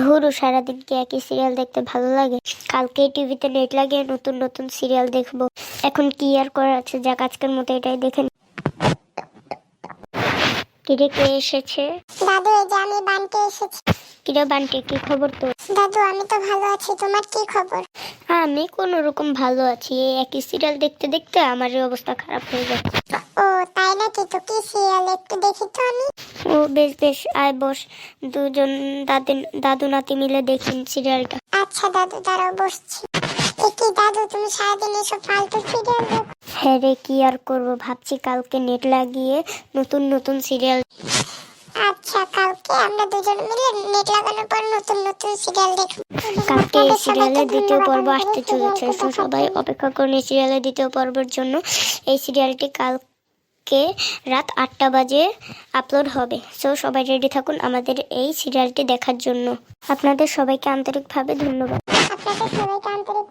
ধরো সারাদিন কি একই সিরিয়াল দেখতে ভালো লাগে? কালকে টিভিতে নেট লাগিয়ে নতুন নতুন সিরিয়াল দেখবো। এখন কি আর করার আছে, যাক আজকের মতো এটাই দেখে নি। কিরে, কে এসেছে? দাদু, এই যে আমি বান্টি এসেছি। কিরে বান্টি, কি খবর তোর? দাদু, আমি তো ভালো আছি, তোমার কি খবর? আমি কোনো রকম ভালো আছি। এই একই সিরিয়াল দেখতে দেখতে আমার এই অবস্থা খারাপ হয়ে যাচ্ছে। ও তাই নাকি? তো কি সিরিয়াল, একটু দেখি তো আমি। ও বেশ বেশ, আয় বস, দুজন দাদু নাতি মিলে দেখি সিরিয়ালটা। আচ্ছা দাদু, দাঁড়াও বসছি। কি দাদু, তুমি সারাদিন এসব ফালতু সিরিয়াল দেখো? হ্যাঁ রে, কি আর করবো, ভাবছি কালকে নেট লাগিয়ে নতুন নতুন সিরিয়াল। আচ্ছা, কালকে আমরা দুজন মিলে নেট লাগানোর পর নতুন নতুন সিরিয়াল দেখব। কালকে এই সিরিয়ালের দ্বিতীয় পর্ব আসতে চলেছে, তো সবাই অপেক্ষা করুন এই সিরিয়ালের দ্বিতীয় পর্বের জন্য। এই সিরিয়ালটি কালকে রাত 8টা বাজে আপলোড হবে। সো সবাই রেডি থাকুন আমাদের এই সিরিয়ালটি দেখার জন্য। আপনাদের সবাইকে আন্তরিকভাবে ধন্যবাদ। আপনাদের সবাইকে আন্তরিক